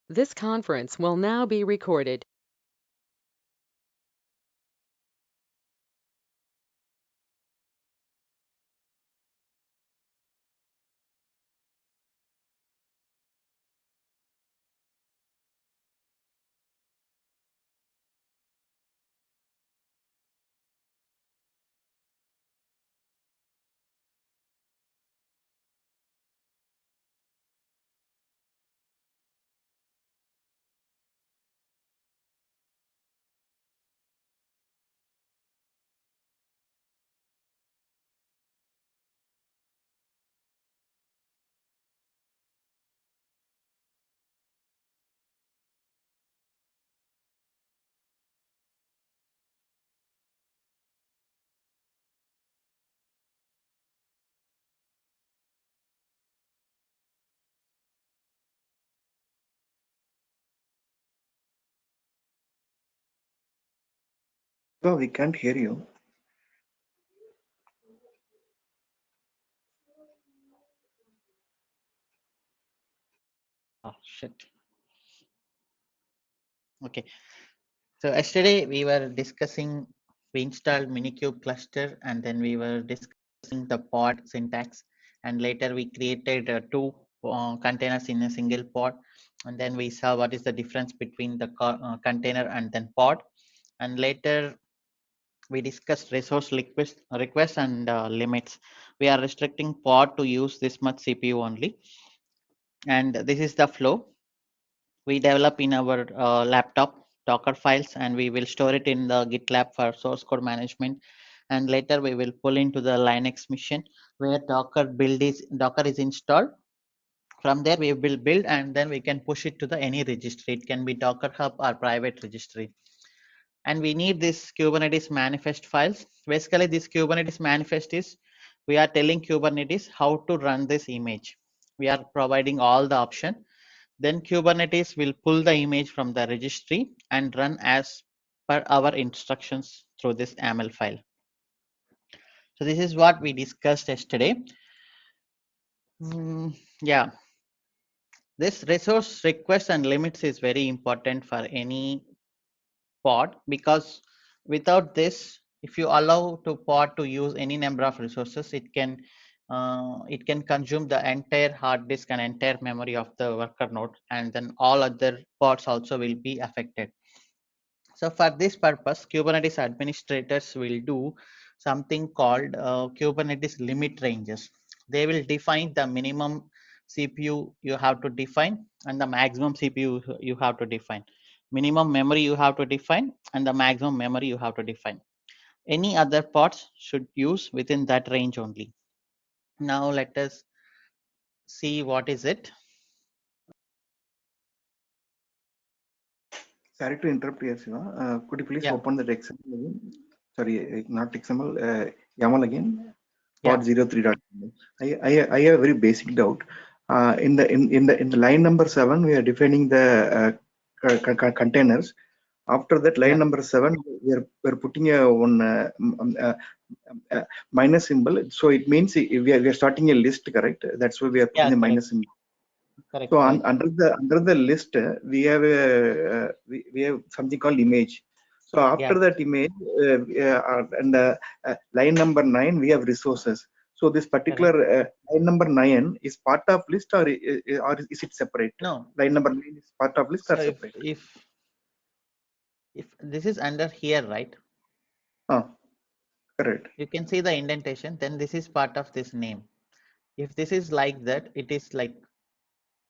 This conference will now be recorded. No, we can't hear you. Oh, shit. Okay. So yesterday we were discussing, we installed Minikube cluster and then we were discussing the pod syntax, and later we created two containers in a single pod, and then we saw what is the difference between the container and then pod, and later we discussed resource request and limits. We are restricting pod to use this much CPU only, and this is the flow we develop in our laptop Docker files, and we will store it in the GitLab for source code management. And later we will pull into the Linux machine where Docker is installed. From there we will build, and then we can push it to the any registry. It can be Docker Hub or private registry. And we need this Kubernetes manifest files. Basically, this Kubernetes manifest is we are telling Kubernetes how to run this image. We are providing all the option, then Kubernetes will pull the image from the registry and run as per our instructions through this YAML file. So this is what we discussed yesterday. Yeah, this resource request and limits is very important for any pod, because without this, if you allow to pod to use any number of resources, it can consume the entire hard disk and entire memory of the worker node, and then all other pods also will be affected. So for this purpose, Kubernetes administrators will do something called Kubernetes limit ranges. They will define the minimum CPU you have to define and the maximum CPU you have to define. Minimum memory you have to define and the maximum memory you have to define. Any other pods should use within that range only. Now let us see what is it. Sorry to interrupt you, Siva. Could you please Yeah, open that XML again? Sorry, not XML, YAML again. yeah, Pod 03 dot. I have a very basic doubt. In the line number 7, we are defining the containers. After that, line yeah, number 7, we're putting a one minus symbol. So it means we are starting a list, correct? That's why we are putting yeah, the correct, minus symbol. So correct, correct. under the list, we have we have something called image. So after Yeah, that image, and line number 9, we have resources. So this particular correct. line number 9 is part of list, or is it separate? No, Line number 9 is part of list or so separate? if this is under here, right, Ah, correct. you can see the indentation, then this is part of this name. If this is like that, it is like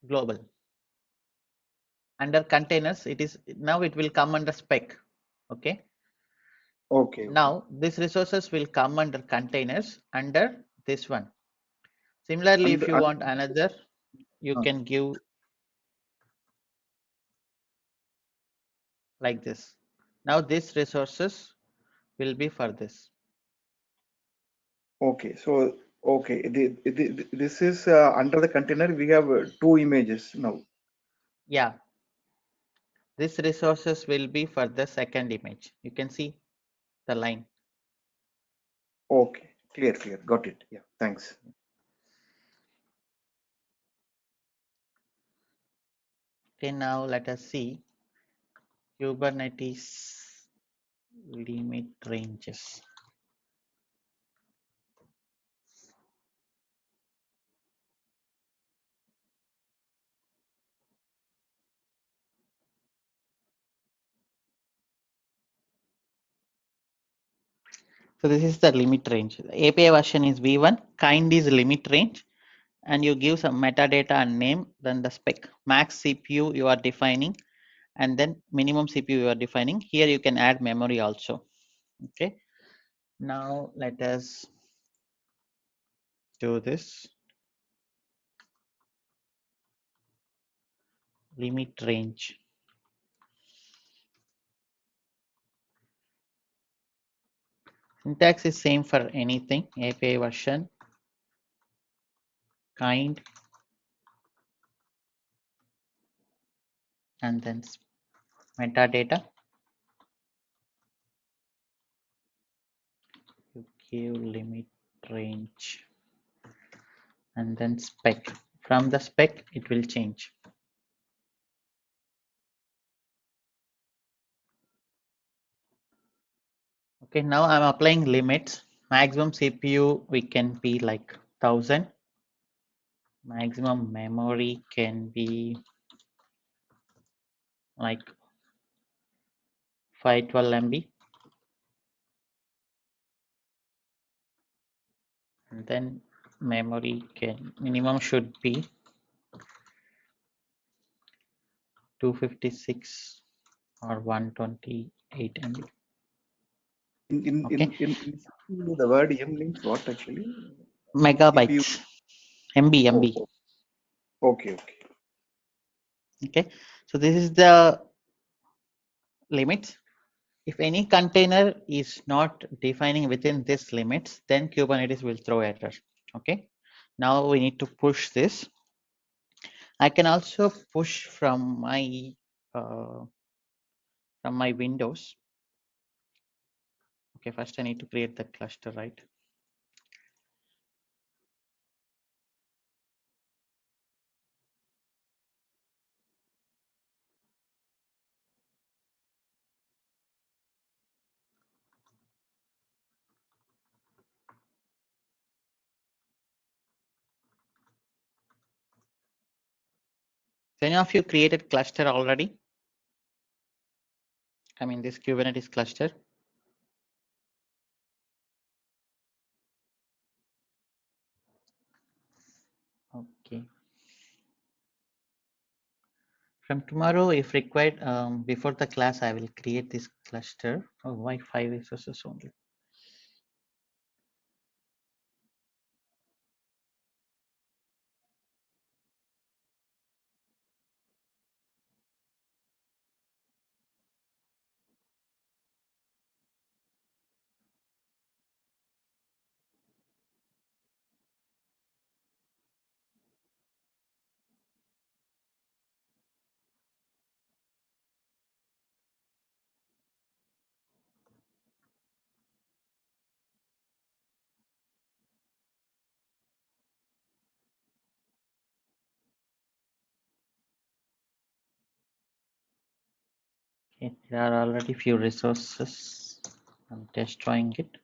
global. Under containers, it is now it will come under spec. Okay, Okay, okay. now these resources will come under containers under this one. Similarly, And, if you want another, you ah, can give like this. Now these resources will be for this. okay, so okay, this is under the container. We have two images now. Yeah, these resources will be for the second image. You can see the line. Okay, clear, clear. Got it. Yeah, thanks. Okay, now let us see Kubernetes limit ranges. So this is the limit range. The API version is v1, kind is limit range, and you give some metadata and name, then the spec. Max CPU you are defining, and then minimum CPU you are defining. Here you can add memory also. Okay. Now let us do this. Limit range. Syntax is same for anything. API version, kind, and then metadata. You give limit range and then spec. From the spec it will change. Okay, now I'm applying limits. Maximum CPU we can be like 1000. Maximum memory can be like 512 MB. And then memory can minimum should be 256 or 128 MB. Okay, In CPU, the word M means what actually? CPU. megabytes, MB. Oh, okay. Okay, so this is the limits. If any container is not defining within this limits, then Kubernetes will throw error. Okay, now we need to push this. I can also push from uh, my Windows. Okay, first I need to create the cluster, right? So any of you created cluster already? I mean this Kubernetes cluster. Okay. From tomorrow, if required, before the class, I will create this cluster. Oh, why 5 resources only? Okay, there are already few resources. I'm destroying it.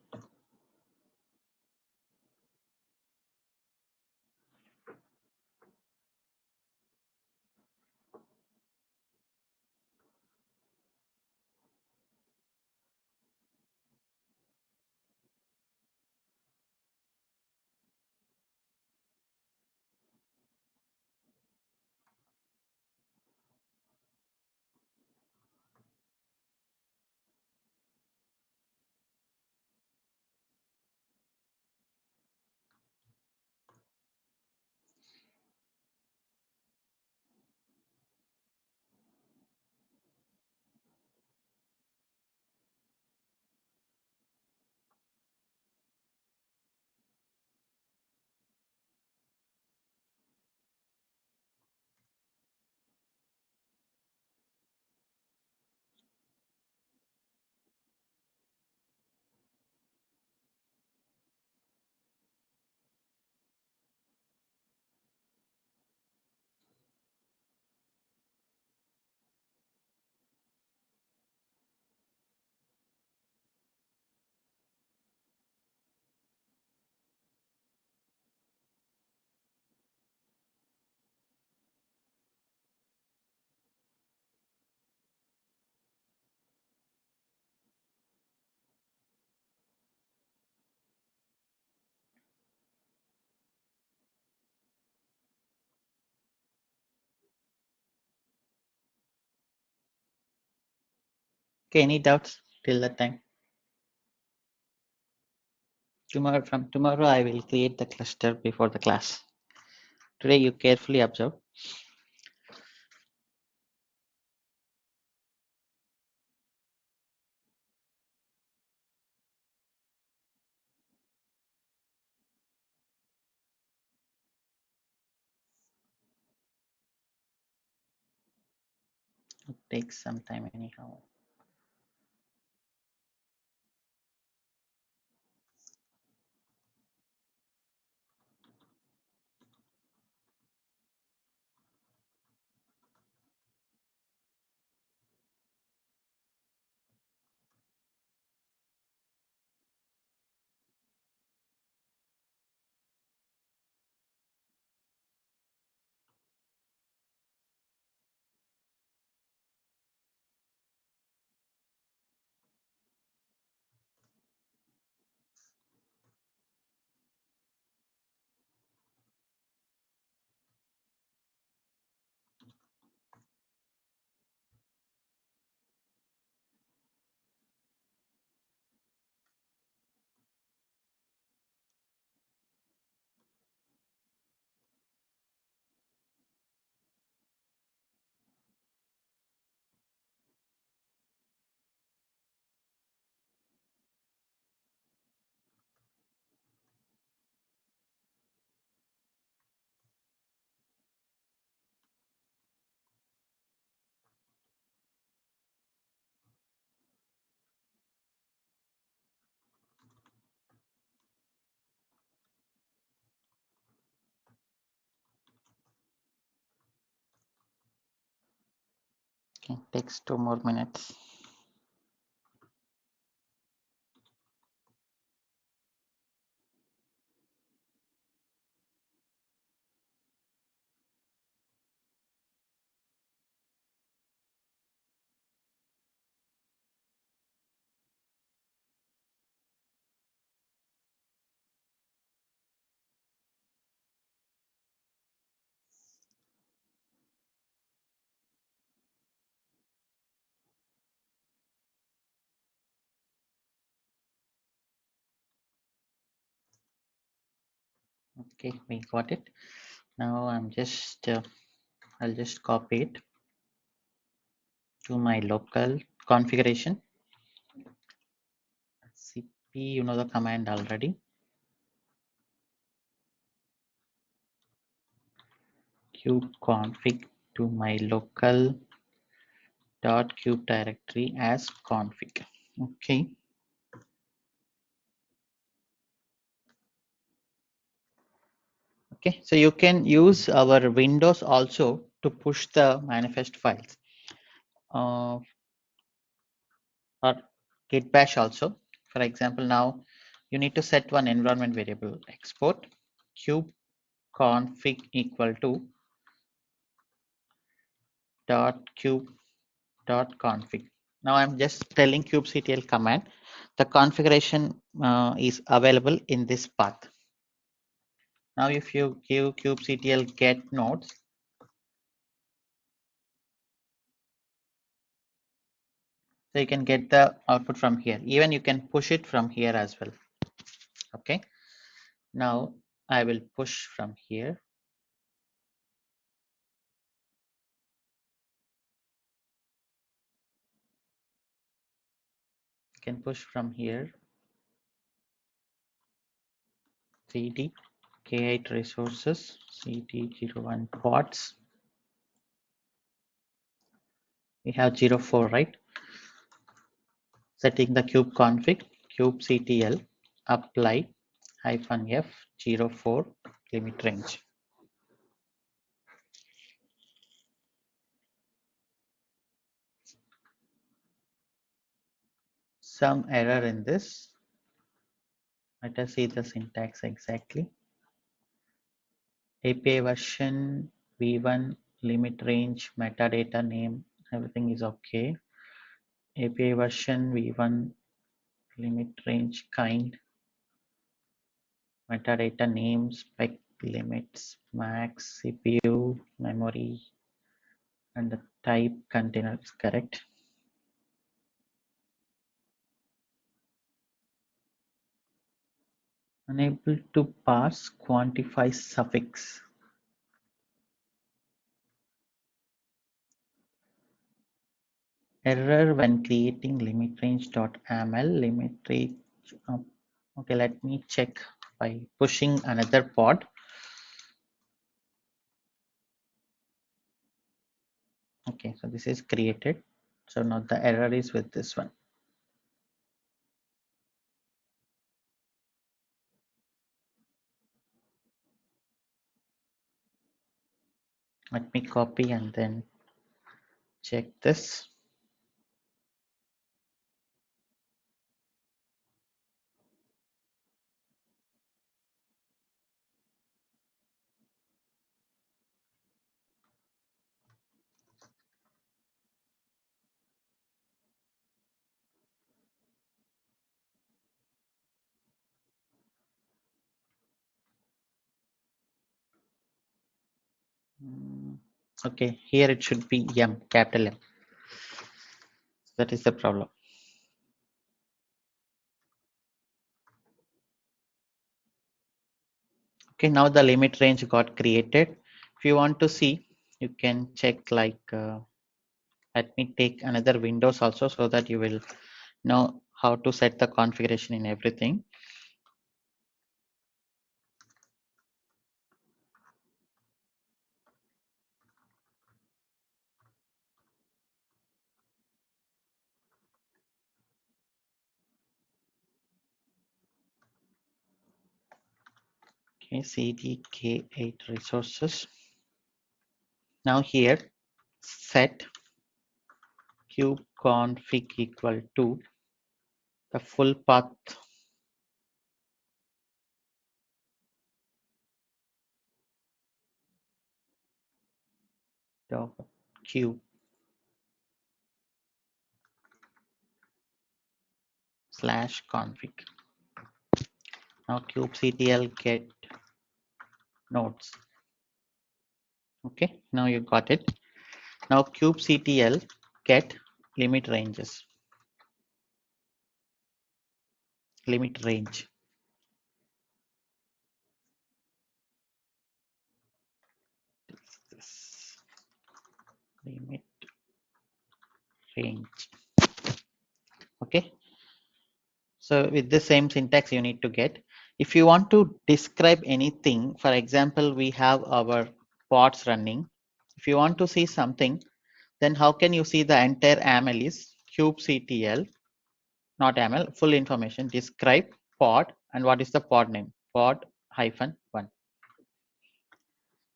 Okay, any doubts till that time? From tomorrow, I will create the cluster before the class. Today, you carefully observe. It takes some time anyhow. Okay, takes 2 more minutes. Okay, we got it. Now I'll just copy it to my local configuration. cp, you know the command already. Kubeconfig to my local .kube directory as config. Okay. Okay, so you can use our Windows also to push the manifest files, or git bash also. For example, now you need to set one environment variable, export kubeconfig equal to .kube.config. Now I'm just telling kubectl command. The configuration is available in this path. Now if you give kubectl get nodes, so you can get the output from here. Even you can push it from here as well. Okay. Now I will push from here. You can push from here. cd k8 resources cd01 pods. We have 04, right? Setting the kube config kubectl apply -f 04 limit range. Some error in this. Let us see the syntax exactly. API version v1 limit range metadata name, everything is okay. API version v1 limit range kind, metadata name, spec limits, max, CPU, memory, and the type container is correct. Unable to parse quantify suffix. Error when creating limit range.aml limit range. Okay, let me check by pushing another pod. Okay, so this is created. So now the error is with this one. Let me copy and then check this. Okay, here it should be M, capital M. That is the problem. Okay, now the limit range got created. If you want to see, you can check like, let me take another Windows also so that you will know how to set the configuration in everything. Okay, CDK8 resources. Now here set kubeconfig equal to the full path of kube /config. Now kubectl get nodes. Okay, now you got it. Now kubectl get limit ranges. Limit range. This limit range. Okay. So with the same syntax you need to get. If you want to describe anything, for example, we have our pods running. If you want to see something, then how can you see the entire AML is kubectl, not AML, full information, describe pod, and what is the pod name? Pod -1.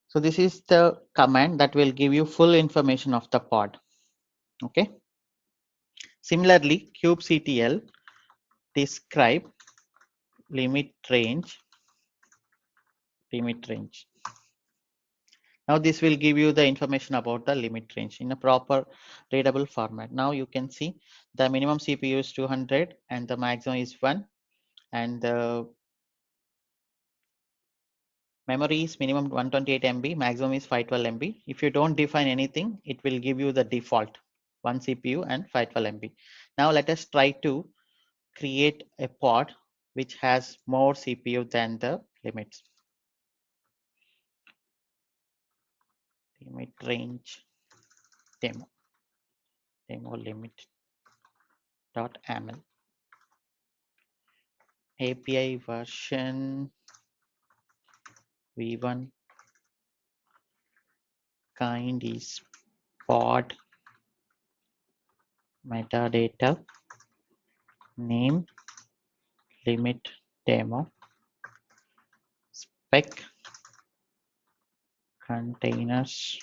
So this is the command that will give you full information of the pod. Okay. Similarly, kubectl describe limit range. Now this will give you the information about the limit range in a proper readable format. Now you can see the minimum CPU is 200 and the maximum is 1, and the memory is minimum 128 MB, maximum is 512 MB. If you don't define anything, it will give you the default 1 CPU and 512 MB. Now let us try to create a pod which has more CPU than the limits. Limit range demo limit.aml API version v1 kind is pod metadata name limit demo spec containers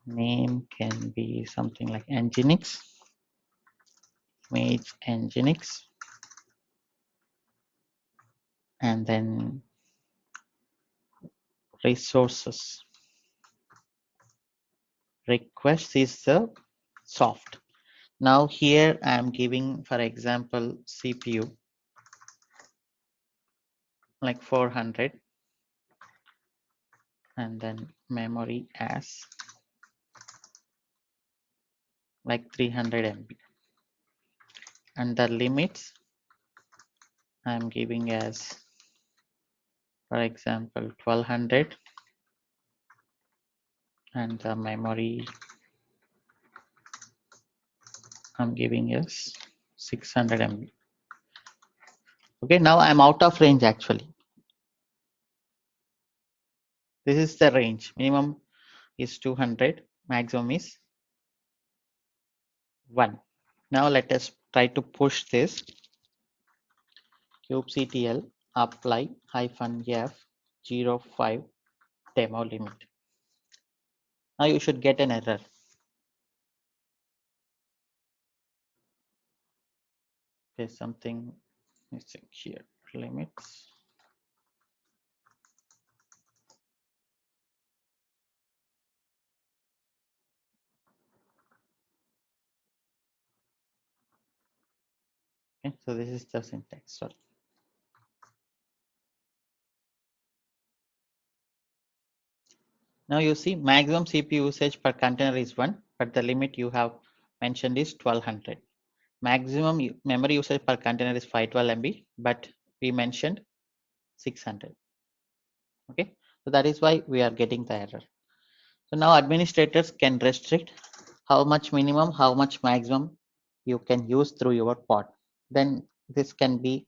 name can be something like nginx, image nginx, and then resources request is the soft. Now here I am giving, for example, CPU like 400 and then memory as like 300 MB, and the limits I'm giving as, for example, 1200, and the memory I'm giving is 600 MB. Okay, now I'm out of range actually. This is the range. Minimum is 200, maximum is 1. Now let us try to push this. kubectl apply -f 05 demo limit. Now you should get an error. There's something missing here. Limits. Okay, so this is the syntax. Sorry. Now you see maximum CPU usage per container is 1, but the limit you have mentioned is 1200. Maximum memory usage per container is 512 MB, but we mentioned 600. Okay, so that is why we are getting the error. So now administrators can restrict how much minimum, how much maximum you can use through your pod. Then this can be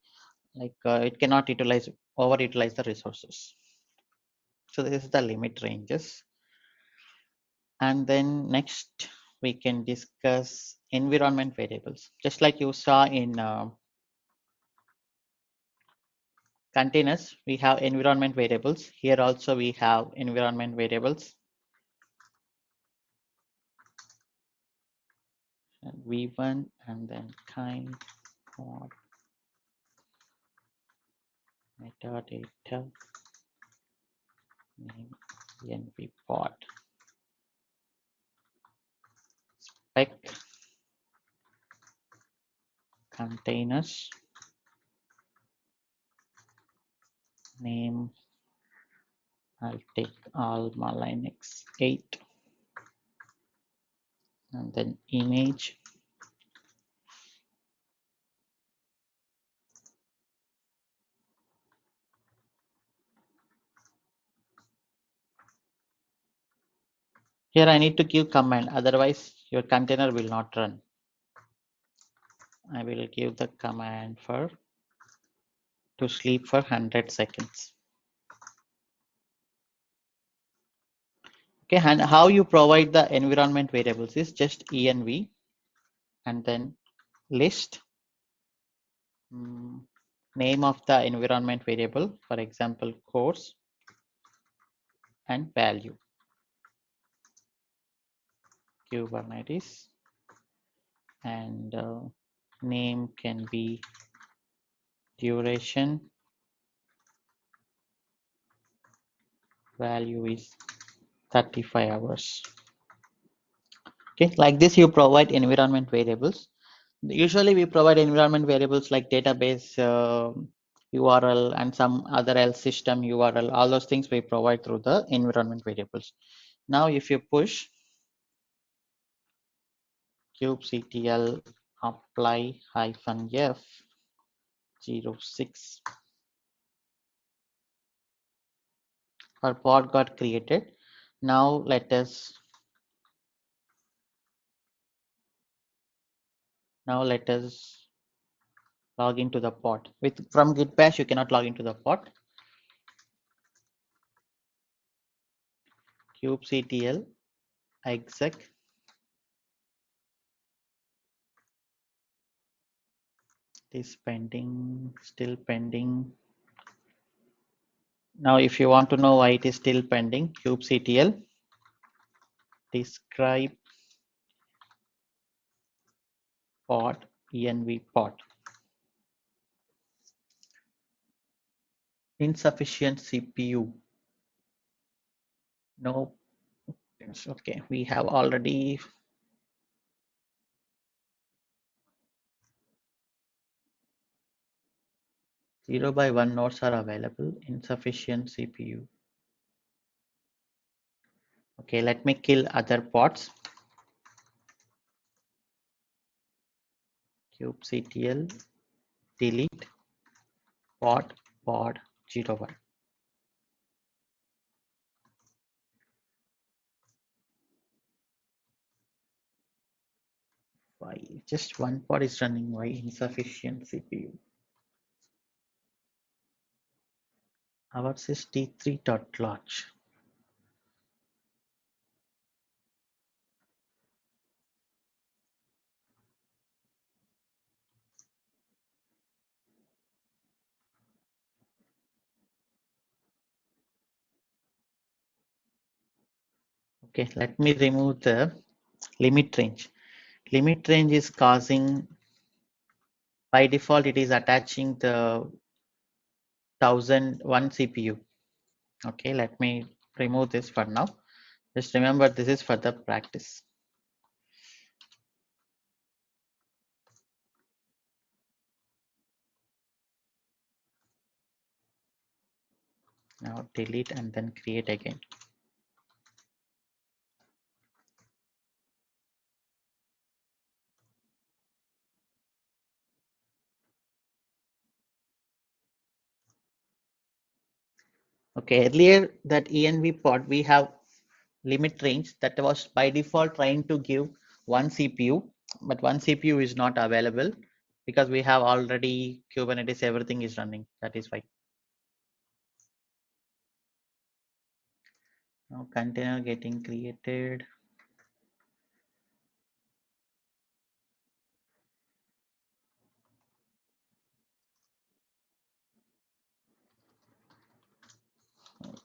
like it cannot overutilize the resources. So this is the limit ranges. And then next we can discuss environment variables. Just like you saw in containers, we have environment variables. Here also we have environment variables. And v1 and then kind pod metadata name env pod spec containers name. I'll take Alma Linux 8 and then image. Here I need to give command, otherwise your container will not run. I will give the command for to sleep for 100 seconds. Okay, and how you provide the environment variables is just env and then list name of the environment variable, for example, course and value. Kubernetes and name can be duration, value is 35 hours. Okay, like this you provide environment variables. Usually we provide environment variables like database URL and some other else system URL. All those things we provide through the environment variables. Now if you push kubectl apply -f 06, our pod got created. Now let us log into the pod. From git bash you cannot log into the pod. kubectl exec is pending, still pending. Now if you want to know why it is still pending, kubectl describe pod env pod. Insufficient CPU. No. Okay, we have already 0 by 1 nodes are available. Insufficient CPU. Okay, let me kill other pods. kubectl delete pod 01. Why just one pod is running? Why insufficient CPU? Ours is t3.launch. Okay, let me remove the limit range. Limit range is causing, by default, it is attaching the 1001 CPU. Okay, let me remove this for now. Just remember, this is for the practice. Now delete and then create again. Okay, earlier that env pod we have limit range that was by default trying to give one CPU, but one CPU is not available because we have already Kubernetes, everything is running. That is why. Now container getting created.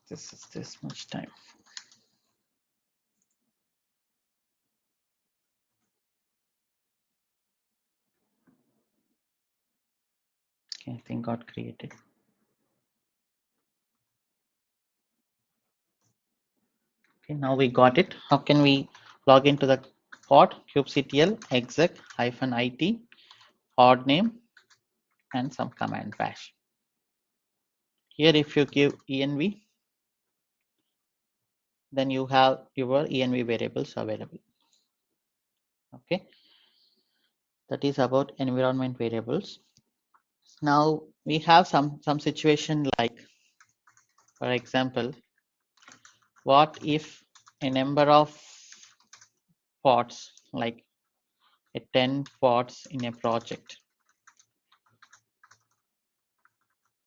This is this much time. Okay, thing got created. Okay, now we got it. How can we log into the pod? kubectl exec -it pod name and some command bash. Here, if you give env, then you have your env variables available. Okay, that is about environment variables. Now we have some situation like, for example, what if a number of pods, like a 10 pods in a project,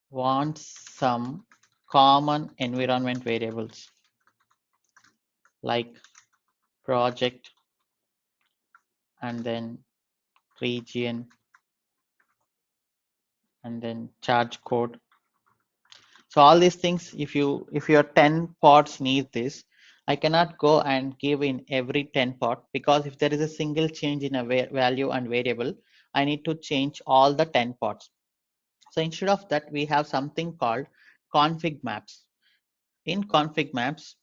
wants some common environment variables like project and then region and then charge code. So all these things, if your 10 pods need this, I cannot go and give in every 10 pod, because if there is a single change in a value and variable, I need to change all the 10 pods. So instead of that, we have something called config maps. In config maps,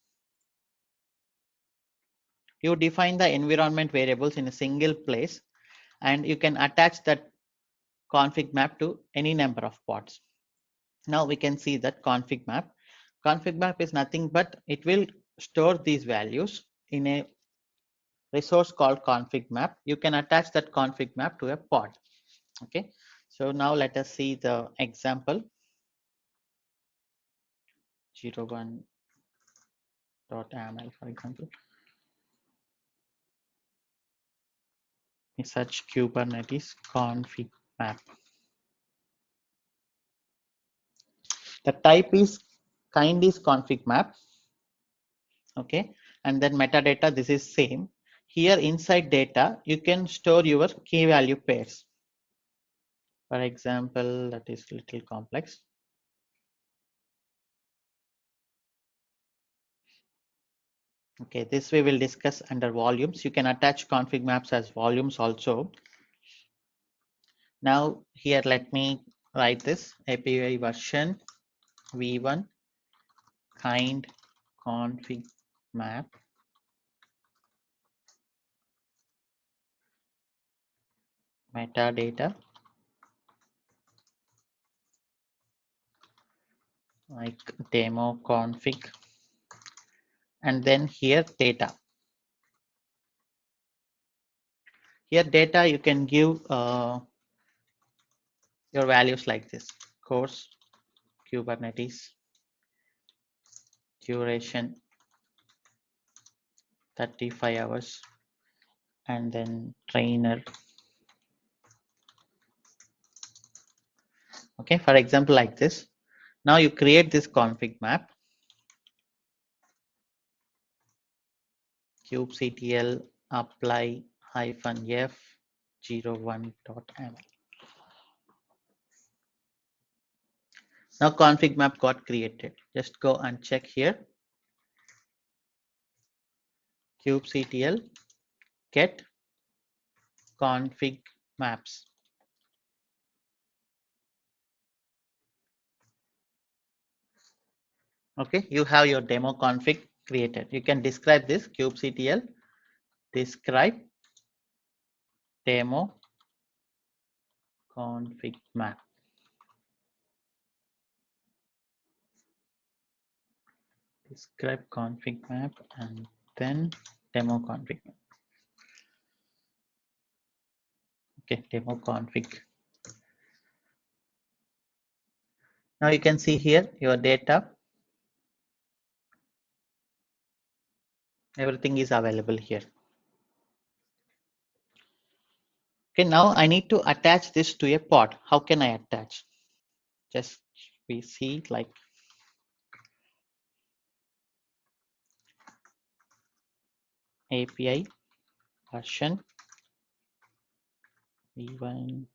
you define the environment variables in a single place, and you can attach that config map to any number of pods. Now we can see that config map. Config map is nothing but it will store these values in a resource called config map. You can attach that config map to a pod. Okay, so now let us see the example. 01.aml, for example. We search Kubernetes config map. The type is config map. Okay, and then metadata, this is same. Here inside data, you can store your key value pairs. For example, that is little complex. Okay, this we will discuss under volumes. You can attach config maps as volumes also. Now here, let me write this API version v1 kind config map metadata like demo config, and then here data. Here data, you can give your values like this. course, Kubernetes, duration 35 hours, and then trainer. Okay, for example, like this. Now you create this config map, kubectl apply -f 01.ml. Now config map got created. Just go and check here. kubectl get config maps. Okay, you have your demo config created. You can describe this kubectl describe demo config map. Describe config map and then demo config map. Okay, demo config. Now you can see here your data. Everything is available here. Okay, now I need to attach this to a pod. How can I attach? Just we see like API version v1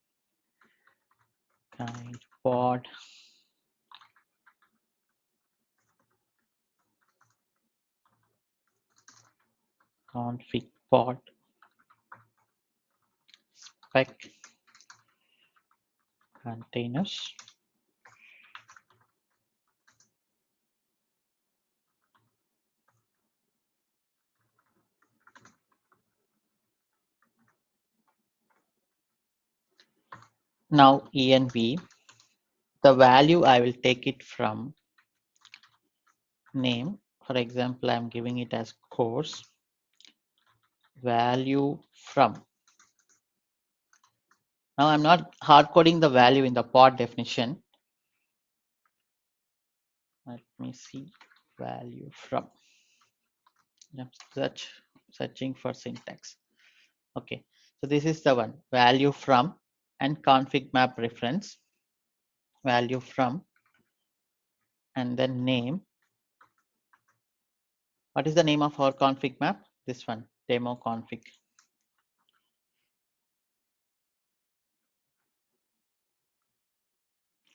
kind pod config pod spec containers. Now env, the value I will take it from name. For example, I'm giving it as course value from. Now I'm not hard coding the value in the pod definition. Let me see value from. I'm searching for syntax. Okay, so this is the one value from and config map reference value from and then name. What is the name of our config map? This one, demo config.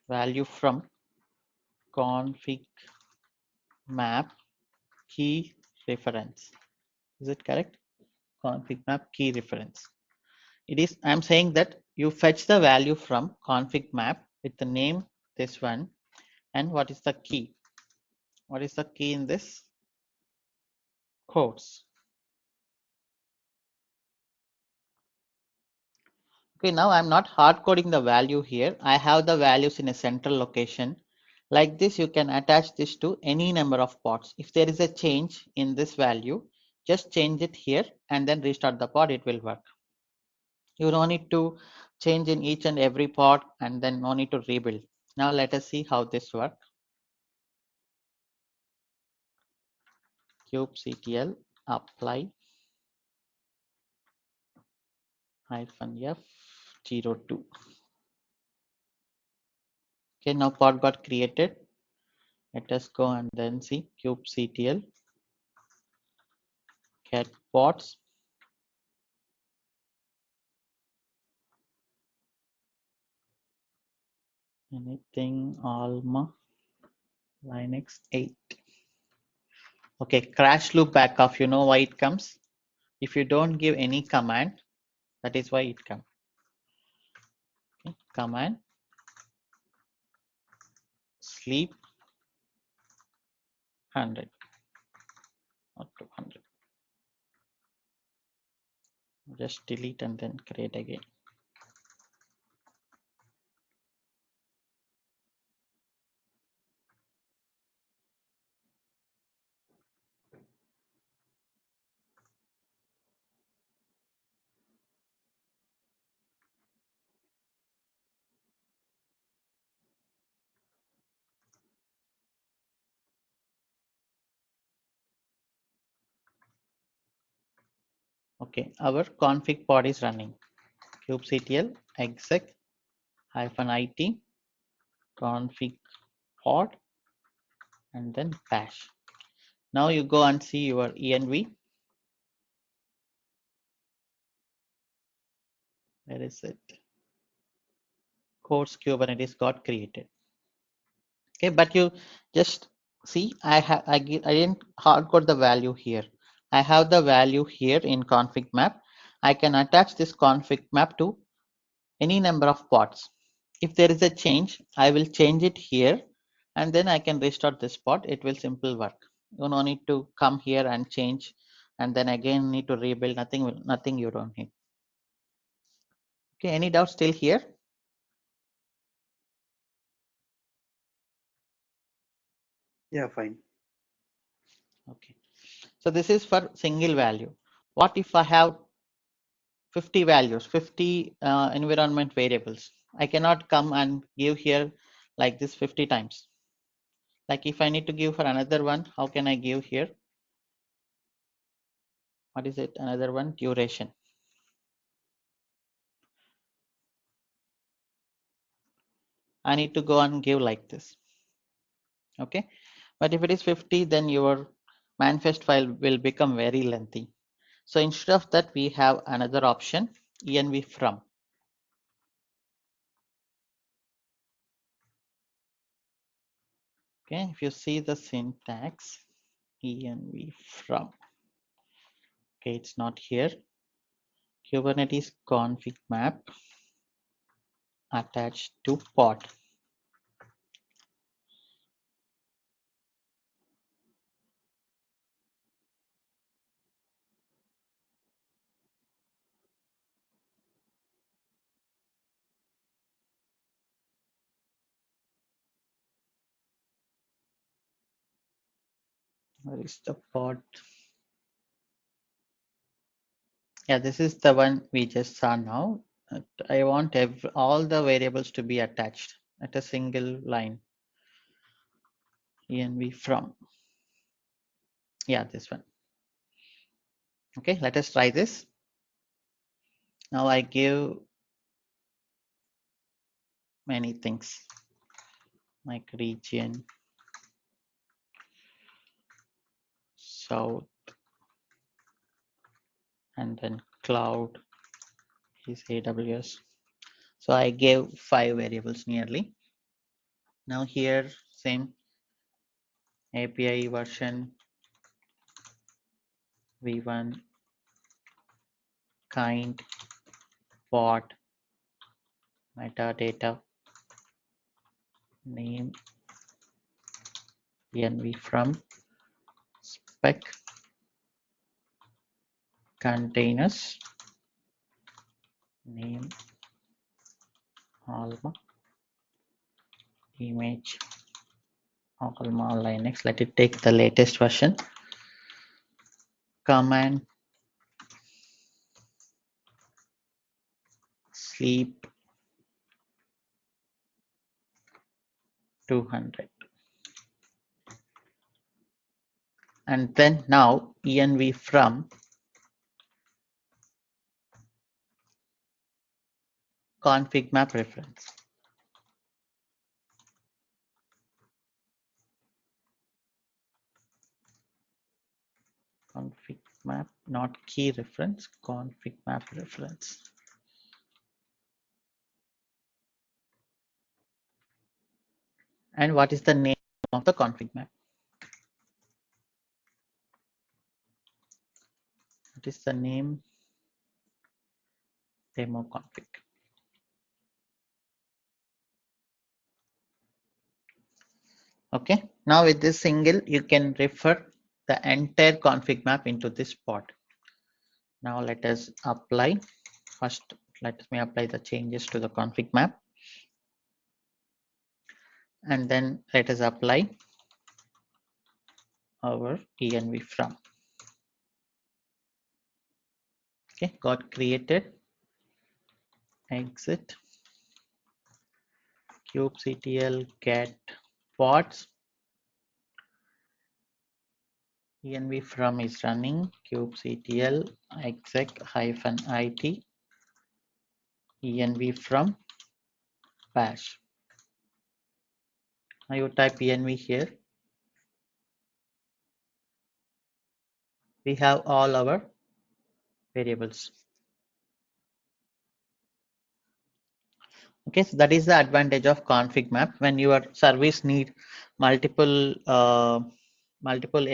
Value from config map key reference. Is it correct? Config map key reference. It is, I'm saying that you fetch the value from config map with the name this one and what is the key? What is the key in this? Course. Okay, now I'm not hard coding the value here. I have the values in a central location. Like this, you can attach this to any number of pods. If there is a change in this value, just change it here and then restart the pod, it will work. You don't need to change in each and every pod and then no need to rebuild. Now let us see how this works. kubectl apply -f 02. Okay, now pod got created. Let us go and then see kubectl get pods. Anything Alma Linux 8. Okay, crash loop backup. You know why it comes? If you don't give any command, that is why it comes. Okay, command sleep 100 or 200. Just delete and then create again. Okay, our config pod is running. kubectl exec -it config pod and then bash. Now you go and see your env. Where is it? Course Kubernetes got created. Okay, but you just see I didn't hardcode the value here. I have the value here in config map. I can attach this config map to any number of pods. If there is a change, I will change it here and then I can restart this pod. It will simple work. You no need to come here and change and then again need to rebuild. Nothing you don't need. Okay, any doubts still here? Yeah, fine. Okay, so this is for single value. What if I have 50 values, 50 environment variables? I cannot come and give here like this 50 times. Like if I need to give for another one, how can I give here? What is it? Another one, duration. I need to go and give like this. Okay, but if it is 50, then your manifest file will become very lengthy. So instead of that, we have another option, env from. Okay, if you see the syntax, env from. Okay, it's not here. Kubernetes config map attached to pod. Where is the pod? Yeah, this is the one we just saw now. I want all the variables to be attached at a single line. Env from. Yeah, this one. Okay, let us try this. Now I give many things like region, south, and then cloud is AWS. So I gave 5 variables nearly. Now here same API version v1 kind pod metadata name env from spec containers name Alma image Alma Linux. Let it take the latest version. Command sleep 200. And then now env from config map reference. Config map, not key reference, config map reference. And what is the name of the config map? What is the name? Demo config. Okay, now with this single, you can refer the entire config map into this pod. Now let us apply. First, let me apply the changes to the config map. And then let us apply our env from. Okay, got created. Exit kubectl get pods env from is running kubectl exec -it env from bash. Now you type env here. We have all our variables. Okay, so that is the advantage of config map. When your service need multiple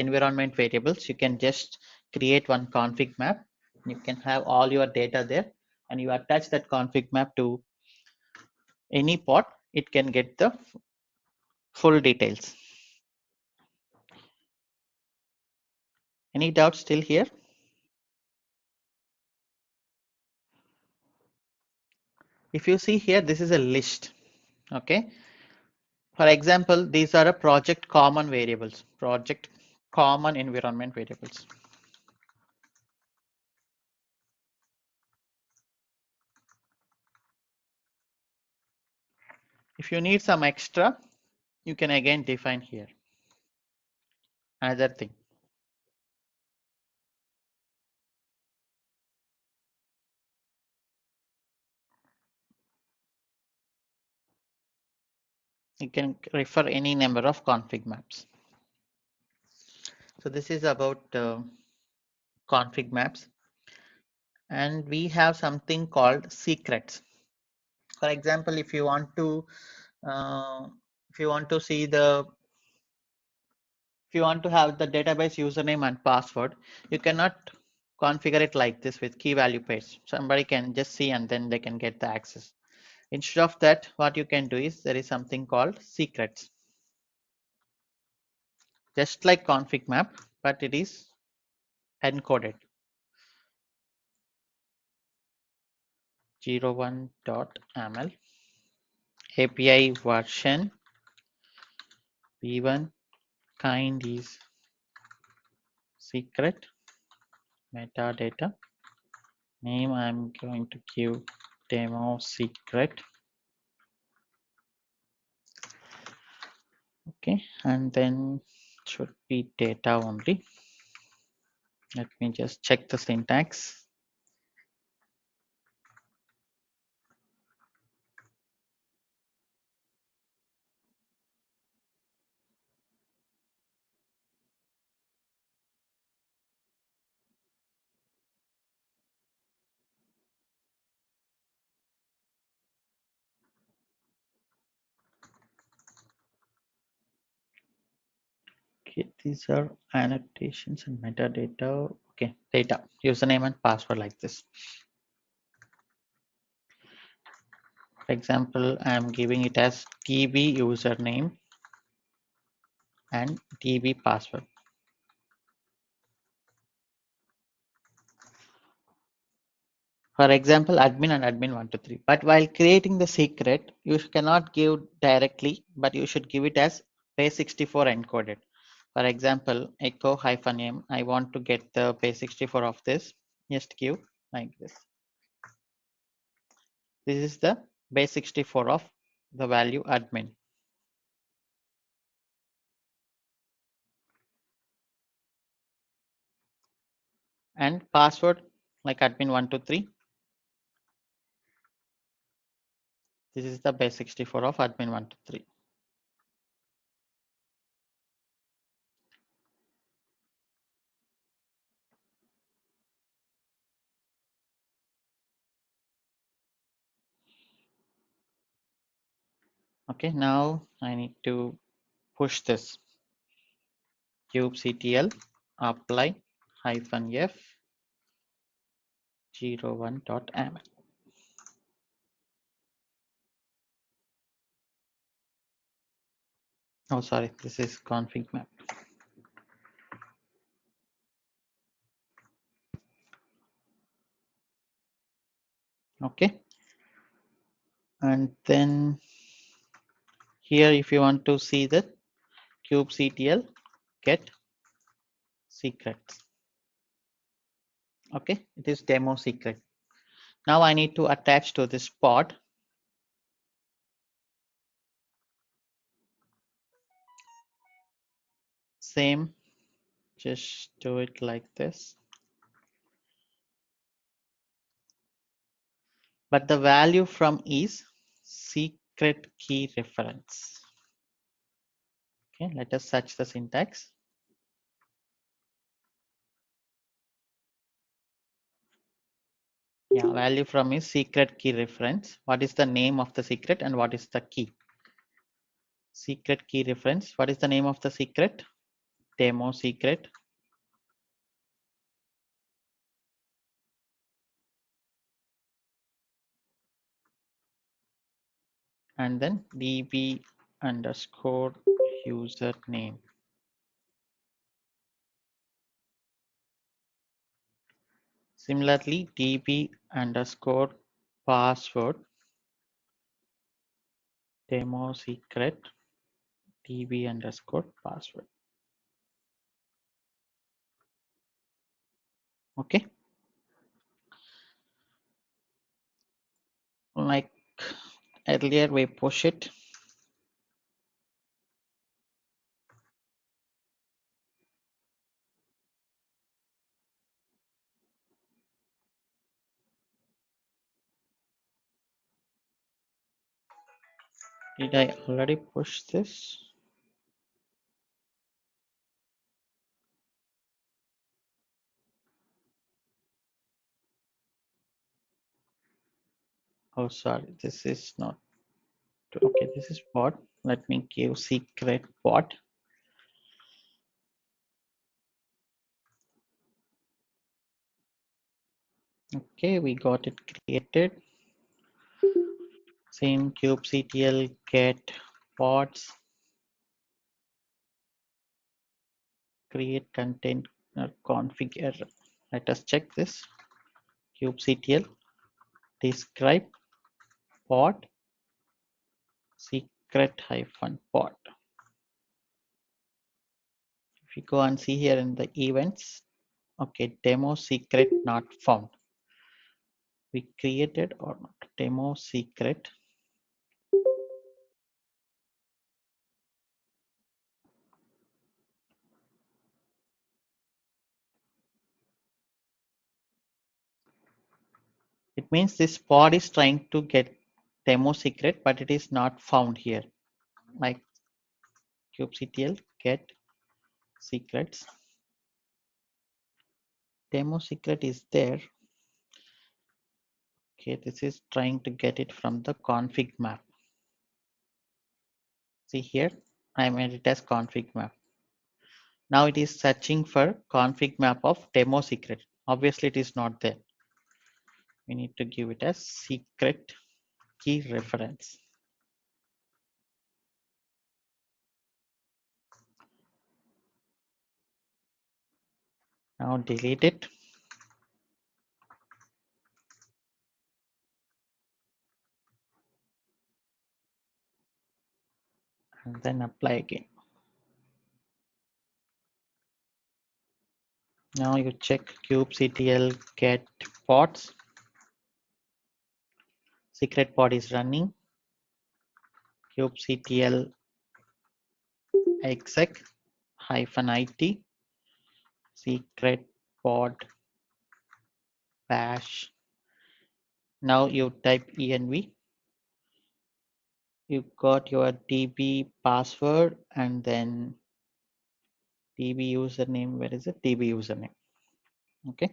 environment variables, you can just create one config map. You can have all your data there, and you attach that config map to any pod. It can get the full details. Any doubts still here? If you see here, this is a list. Okay. For example, these are a project common variables, project common environment variables. If you need some extra, you can again define here. Another thing. You can refer any number of config maps. So this is about config maps. And we have something called secrets. For example, if you want to see the if you want to have the database username and password, you cannot configure it like this with key value pairs. Somebody can just see and then they can get the access. Instead of that, what you can do is there is something called secrets. Just like config map, but it is encoded. 01.aml API version v1 kind is secret metadata name. I'm going to give demo secret. Okay, and then should be data only. Let me just check the syntax. Okay, these are annotations and metadata. Okay, data, username and password like this. For example, I'm giving it as DB username and DB password. For example, admin and admin123. But while creating the secret, you cannot give directly, but you should give it as base64 encoded. For example, echo -m. I want to get the base64 of this. Just give like this. This is the base64 of the value admin. And password like admin123. This is the base64 of admin123. Okay, now I need to push this kubectl apply -f 01.aml. Oh, sorry, this is config map. Okay, and then here, if you want to see the kubectl get secrets. Okay, it is demo secret. Now I need to attach to this pod same just do it like this. But the value from is secret key reference. Okay, let us search the syntax. Yeah, value from is secret key reference. What is the name of the secret and what is the key? Secret key reference. What is the name of the secret? Demo secret. And then db underscore username. Similarly, db underscore password, demo secret, db underscore password. Okay. Like earlier, we push it. Did I already push this? Oh, sorry, this is not. Okay, this is pod. Let me give secret pod. Okay, we got it created. Same kubectl get pods, create content config error. Let us check this. Kubectl describe pod secret hyphen pod. If you go and see here in the events, okay, demo secret not found. We created or not demo secret. It means this pod is trying to get demo secret, but it is not found here. Like kubectl get secrets. Demo secret is there. Okay, this is trying to get it from the config map. See here, I made it as config map. Now it is searching for config map of demo secret. Obviously it is not there. We need to give it as secret key reference. Now delete it. And then apply again. Now you check kubectl get pods. Secret pod is running. Kubectl exec -it secret pod bash. Now you type env. You got your db password and then db username. Where is it? db username. Okay.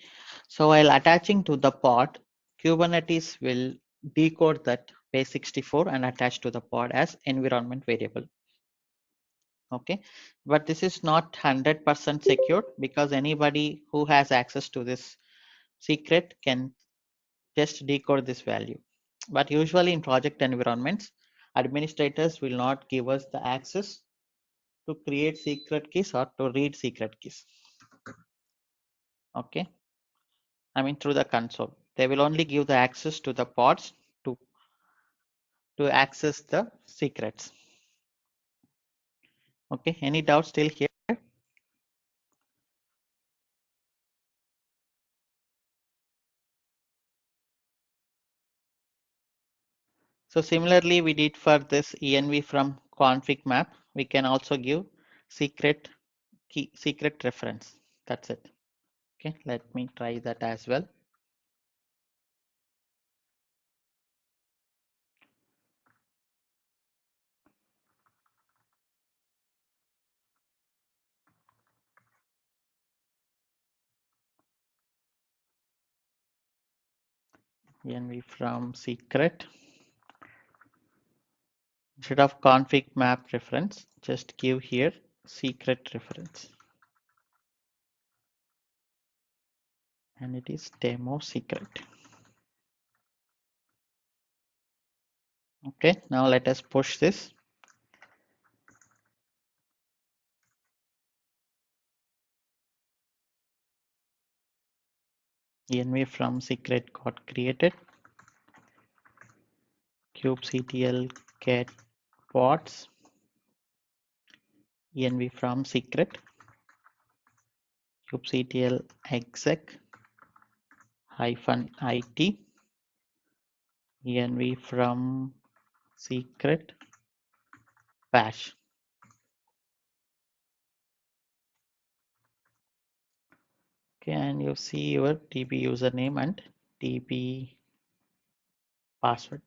So while attaching to the pod, Kubernetes will decode that base64 and attach to the pod as environment variable. Okay, but this is not 100% secure because anybody who has access to this secret can just decode this value. But usually in project environments, administrators will not give us the access to create secret keys or to read secret keys. Okay, I mean through the console. They will only give the access to the pods to access the secrets. Okay, any doubts still here? So similarly, we did for this env from config map. We can also give secret key secret reference. That's it. Okay, let me try that as well. Env from secret. Instead of config map reference, just give here secret reference. And it is demo secret. Okay, now let us push this. Env from secret got created. kubectl get pods. Env from secret. kubectl exec -it. Env from secret bash. Okay, and you see your DB username and DB password.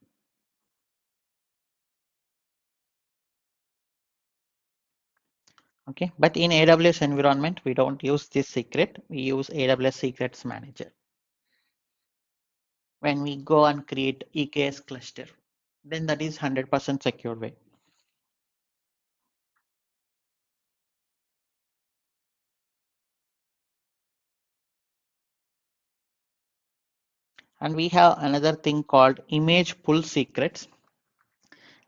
Okay, but in AWS environment, we don't use this secret. We use AWS Secrets Manager. When we go and create EKS cluster, then that is 100% secure way. And we have another thing called image pull secrets.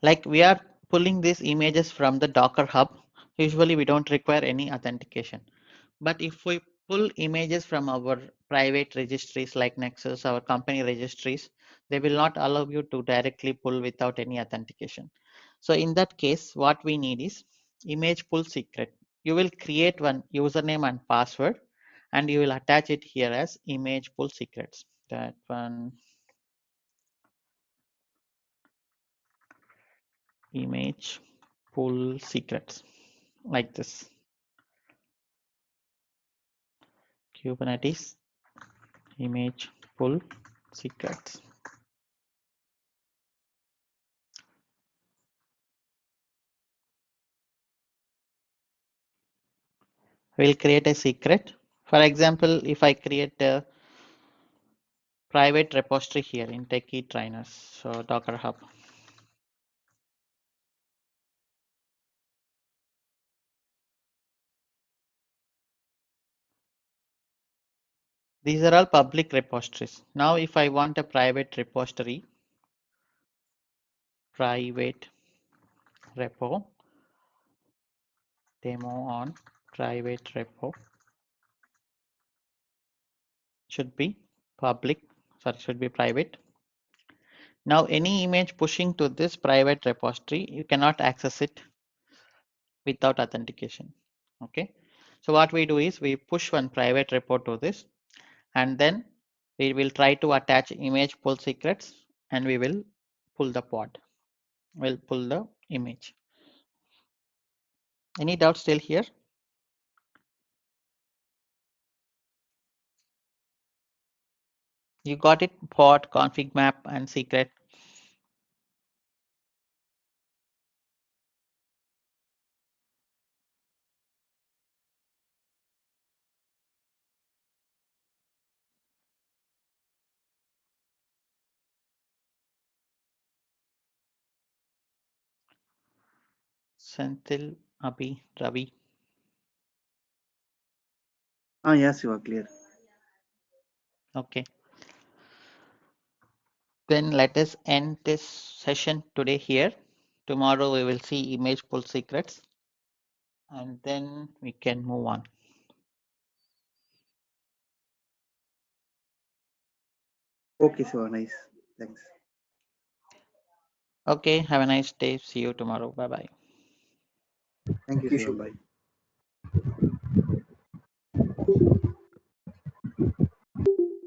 Like we are pulling these images from the Docker Hub. Usually we don't require any authentication. But if we pull images from our private registries like Nexus, our company registries, they will not allow you to directly pull without any authentication. So in that case, what we need is image pull secret. You will create one username and password and you will attach it here as image pull secrets. That one, image pull secrets, like this. Kubernetes image pull secrets. We'll create a secret. For example, if I create a private repository here in Techie Trainers, so Docker Hub. These are all public repositories. Now, if I want a private repository, private repo, demo on private repo, should be public, sorry, should be private. Now, any image pushing to this private repository, you cannot access it without authentication. Okay. So what we do is we push one private repo to this, and then we will try to attach image pull secrets, and we will pull the pod. We'll pull the image. Any doubts still here? You got it? Pod, config map, and secret. Senthil, Abhi, Ravi. Yes, you are clear. Okay. Then let us end this session today here. Tomorrow we will see image pull secrets, and then we can move on. Okay, Shiva, nice. Thanks. Okay, have a nice day. See you tomorrow. Bye bye. Thank you, Shiva. Bye.